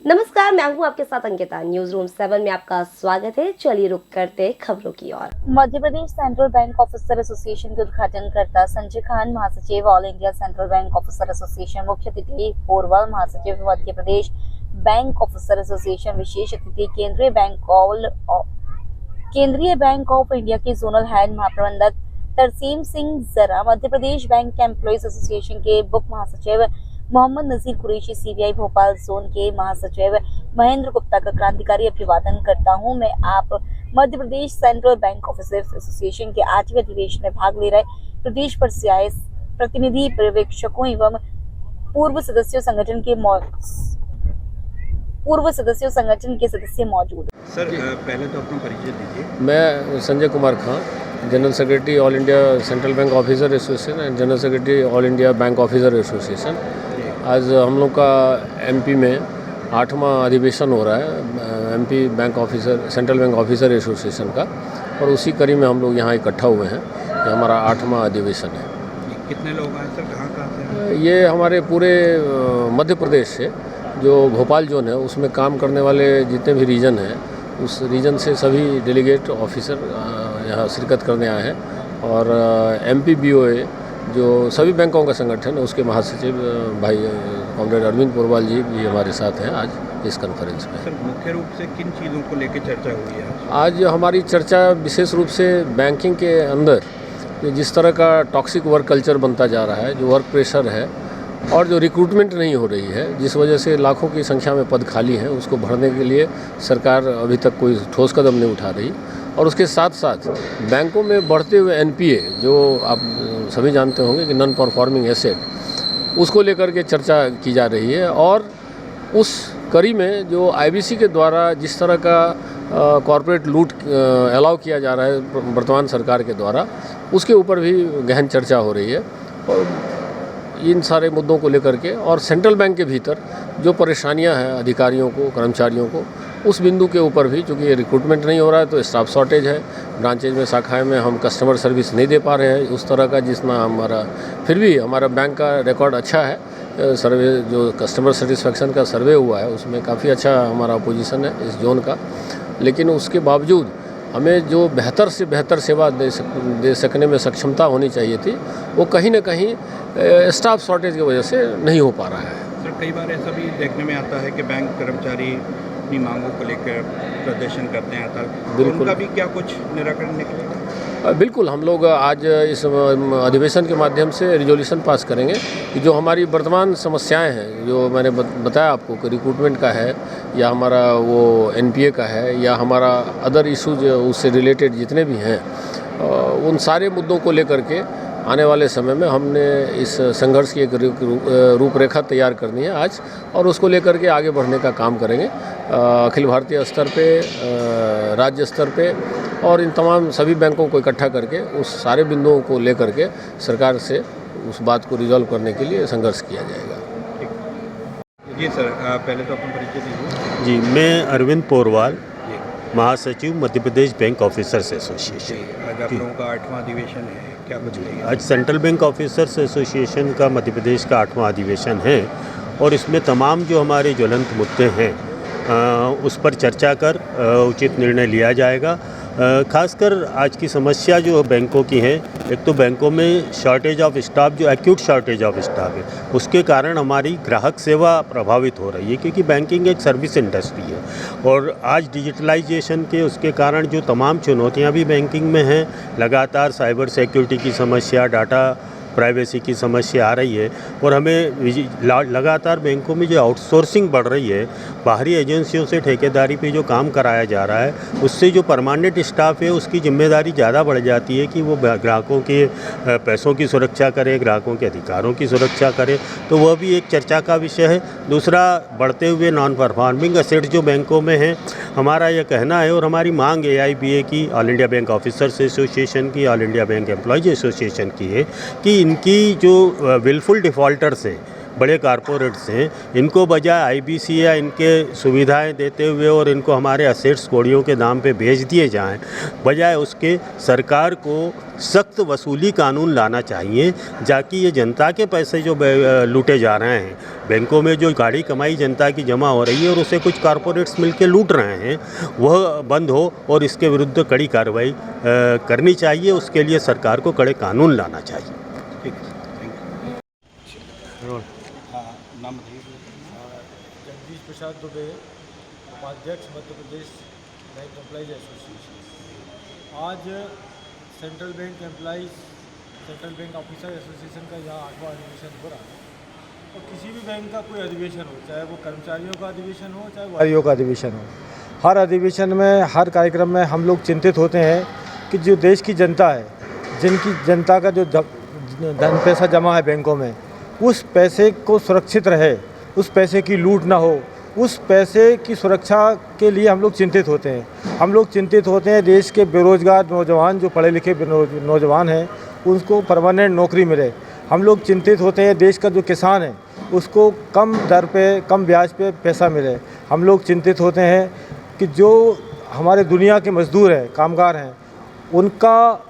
नमस्कार, मैं हूं आपके साथ अंकिता। न्यूज रूम 7 में आपका स्वागत है। चलिए रुक करते खबरों की ओर। Madhya Pradesh central bank officer association के उद्घाटनकर्ता संजय खान, महासचिव all India central bank officer association, मुख्य अतिथि पोरवल, महासचिव Madhya Pradesh bank officer association, विशेष अतिथि केंद्रीय बैंक ऑफ इंडिया के जोनल हेड महाप्रबंधक तरसीम सिंह जरा, Madhya Pradesh bank employees association के बुक महासचिव मोहम्मद नजीर कुरैशी, सीबीआई भोपाल जोन के महासचिव महेंद्र गुप्ता का क्रांतिकारी अभिवादन करता हूं। मैं आप Madhya Pradesh central bank officers association के 8वें अधिवेशन में भाग ले रहे प्रदेश भर से आए प्रतिनिधि, पर्यवेक्षकों एवं पूर्व सदस्यों संगठन के सदस्य मौजूद। सर, पहले तो अपना परिचय दीजिए। मैं Sanjay Kumar Khan, general secretary all India central bank officer association and general secretary all India bank officer association. आज हम लोग का एमपी में 8वां अधिवेशन हो रहा है MP bank officer central bank officer association का, और उसी कड़ी में हम लोग यहाँ इकट्ठा हुए हैं। ये हमारा 8वां अधिवेशन है। कितने लोग आए सर, कहाँ से हैं? ये हमारे पूरे मध्य प्रदेश से, जो भोपाल जोन है उसमें काम करने वाले जितने भी रीजन हैं, उस रीजन से सभी डेलीगेट ऑफिसर यहाँ शिरकत करने आए हैं। और MPBOA जो सभी बैंकों का संगठन है, उसके महासचिव भाई कॉमरेड अरविंद पोरवाल जी भी हमारे साथ हैं आज इस कॉन्फ्रेंस में। सर, मुख्य रूप से किन चीज़ों को लेकर चर्चा हुई है आज हमारी चर्चा विशेष रूप से बैंकिंग के अंदर जिस तरह का टॉक्सिक वर्क कल्चर बनता जा रहा है, जो वर्क प्रेशर है और जो रिक्रूटमेंट नहीं हो रही है, जिस वजह से लाखों की संख्या में पद खाली हैं, उसको भरने के लिए सरकार अभी तक कोई ठोस कदम नहीं उठा रही। और उसके साथ साथ बैंकों में बढ़ते हुए NPA, जो आप सभी जानते होंगे कि नॉन परफॉर्मिंग एसेट, उसको लेकर के चर्चा की जा रही है। और उस कड़ी में जो IBC के द्वारा जिस तरह का कॉरपोरेट लूट अलाउ किया जा रहा है वर्तमान सरकार के द्वारा, उसके ऊपर भी गहन चर्चा हो रही है। और इन सारे मुद्दों को लेकर के और सेंट्रल बैंक के भीतर जो परेशानियां हैं अधिकारियों को, कर्मचारियों को, उस बिंदु के ऊपर भी, चूँकि रिक्रूटमेंट नहीं हो रहा है तो स्टाफ शॉर्टेज है, ब्रांचेज में, शाखाएं में हम कस्टमर सर्विस नहीं दे पा रहे हैं उस तरह का जितना हमारा, फिर भी हमारा बैंक का रिकॉर्ड अच्छा है। सर्वे जो कस्टमर सेटिस्फेक्शन का सर्वे हुआ है उसमें काफ़ी अच्छा हमारा पोजीशन है इस जोन का। लेकिन उसके बावजूद हमें जो बेहतर से बेहतर सेवा दे सकने में सक्षमता होनी चाहिए थी, वो कहीं ना कहीं स्टाफ शॉर्टेज की वजह से नहीं हो पा रहा है। सर, कई बार ऐसा भी देखने में आता है कि बैंक कर्मचारी अपनी मांगों को लेकर प्रदर्शन करते हैं, तो उनका भी क्या कुछ निराकरण निकलेगा? बिल्कुल, हम लोग आज इस अधिवेशन के माध्यम से रिजोल्यूशन पास करेंगे कि जो हमारी वर्तमान समस्याएं हैं, जो मैंने बताया आपको कि रिक्रूटमेंट का है, या हमारा वो NPA का है, या हमारा अदर इशूज उससे रिलेटेड जितने भी हैं, उन सारे मुद्दों को लेकर के आने वाले समय में हमने इस संघर्ष की एक रूपरेखा तैयार करनी है आज, और उसको लेकर के आगे बढ़ने का काम करेंगे अखिल भारतीय स्तर पे, राज्य स्तर पे, और इन तमाम सभी बैंकों को इकट्ठा करके उस सारे बिंदुओं को लेकर के सरकार से उस बात को रिजॉल्व करने के लिए संघर्ष किया जाएगा। जी सर, पहले तो अपना परिचय दीजिए। जी, मैं अरविंद पोरवाल, महासचिव Madhya Pradesh bank officers association. आज आप लोगों का 8वां अधिवेशन है, क्या कुछ कहिए? आज सेंट्रल बैंक ऑफिसर्स एसोसिएशन का मध्य प्रदेश का 8वां अधिवेशन है, और इसमें तमाम जो हमारे ज्वलंत मुद्दे हैं उस पर चर्चा कर उचित निर्णय लिया जाएगा। खासकर आज की समस्या जो बैंकों की है, एक तो बैंकों में शॉर्टेज ऑफ स्टाफ, जो एक्यूट शॉर्टेज ऑफ स्टाफ है, उसके कारण हमारी ग्राहक सेवा प्रभावित हो रही है, क्योंकि बैंकिंग एक सर्विस इंडस्ट्री है। और आज डिजिटलाइजेशन के उसके कारण जो तमाम चुनौतियां भी बैंकिंग में हैं, लगातार साइबर सिक्योरिटी की समस्या, डाटा प्राइवेसी की समस्या आ रही है, और हमें लगातार बैंकों में जो आउटसोर्सिंग बढ़ रही है, बाहरी एजेंसियों से ठेकेदारी पे जो काम कराया जा रहा है, उससे जो परमानेंट स्टाफ है उसकी जिम्मेदारी ज़्यादा बढ़ जाती है कि वो ग्राहकों के पैसों की सुरक्षा करे, ग्राहकों के अधिकारों की सुरक्षा करे, तो वह भी एक चर्चा का विषय है। दूसरा, बढ़ते हुए नॉन परफॉर्मिंग एसेट जो बैंकों में है, हमारा यह कहना है और हमारी मांग AIBA की, all India bank officers association की, all India bank employees association की है कि इनकी जो विलफुल डिफ़ॉल्टर्स हैं बड़े कारपोरेट्स हैं, इनको बजाय आईबीसी या इनके सुविधाएं देते हुए और इनको हमारे असेट्स कौड़ियों के दाम पे बेच दिए जाएं, बजाय उसके सरकार को सख्त वसूली कानून लाना चाहिए, जाकि ये जनता के पैसे जो लूटे जा रहे हैं, बैंकों में जो गाढ़ी कमाई जनता की जमा हो रही है और उसे कुछ कारपोरेट्स मिलकर लूट रहे हैं, वह बंद हो और इसके विरुद्ध कड़ी कार्रवाई करनी चाहिए। उसके लिए सरकार को कड़े कानून लाना चाहिए। ठीक है, थैंक यू। हाँ, नाम बताइए। जगदीश प्रसाद दुबे, उपाध्यक्ष Madhya Pradesh bank employees association. आज सेंट्रल बैंक ऑफिसर एसोसिएशन का यहाँ 8वां अधिवेशन हो रहा है। और किसी भी बैंक का कोई अधिवेशन हो, चाहे वो कर्मचारियों का अधिवेशन हो, चाहे वारियों का अधिवेशन हो, हर अधिवेशन में, हर कार्यक्रम में हम लोग चिंतित होते हैं कि जो देश की जनता है, जिनकी जनता का जो धन पैसा जमा है बैंकों में, उस पैसे को सुरक्षित रहे, उस पैसे की लूट ना हो, उस पैसे की सुरक्षा के लिए हम लोग चिंतित होते हैं। हम लोग चिंतित होते हैं देश के बेरोजगार नौजवान, जो पढ़े लिखे नौजवान हैं, उनको परमानेंट नौकरी मिले। हम लोग चिंतित होते हैं देश का जो किसान है, उसको कम दर पे, कम ब्याज पे पैसा मिले। हम लोग चिंतित होते हैं कि जो हमारे दुनिया के मज़दूर हैं, कामगार हैं, उनका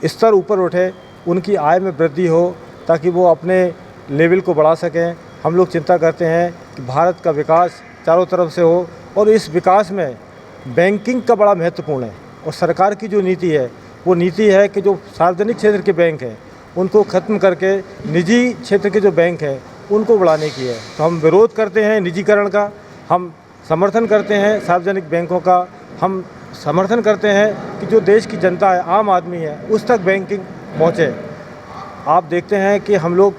स्तर ऊपर उठे, उनकी आय में वृद्धि हो, ताकि वो अपने लेवल को बढ़ा सकें। हम लोग चिंता करते हैं कि भारत का विकास चारों तरफ से हो, और इस विकास में बैंकिंग का बड़ा महत्वपूर्ण है। और सरकार की जो नीति है, वो नीति है कि जो सार्वजनिक क्षेत्र के बैंक हैं, उनको ख़त्म करके निजी क्षेत्र के जो बैंक हैं, उनको बढ़ाने की है। तो हम विरोध करते हैं निजीकरण का, हम समर्थन करते हैं सार्वजनिक बैंकों का। हम समर्थन करते हैं कि जो देश की जनता है, आम आदमी है, उस तक बैंकिंग पहुँचे। आप देखते हैं कि हम लोग,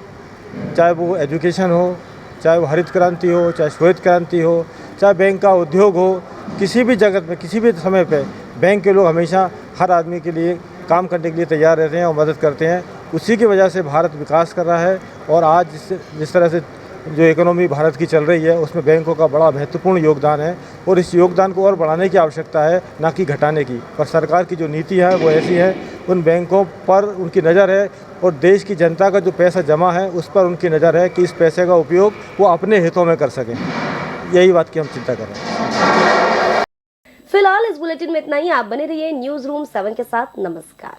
चाहे वो एजुकेशन हो, चाहे वो हरित क्रांति हो, चाहे श्वेत क्रांति हो, चाहे बैंक का उद्योग हो, किसी भी जगत में, किसी भी समय पे बैंक के लोग हमेशा हर आदमी के लिए काम करने के लिए तैयार रहते हैं और मदद करते हैं। उसी की वजह से भारत विकास कर रहा है। और आज जिस तरह से जो इकोनॉमी भारत की चल रही है, उसमें बैंकों का बड़ा महत्वपूर्ण योगदान है, और इस योगदान को और बढ़ाने की आवश्यकता है, ना कि घटाने की। पर सरकार की जो नीति है वो ऐसी है, उन बैंकों पर उनकी नज़र है, और देश की जनता का जो पैसा जमा है उस पर उनकी नज़र है कि इस पैसे का उपयोग वो अपने हितों में कर सकें। यही बात की हम चिंता कर रहे हैं। फिलहाल इस बुलेटिन में इतना ही। आप बने रहिए न्यूज़ रूम 7 के साथ। नमस्कार।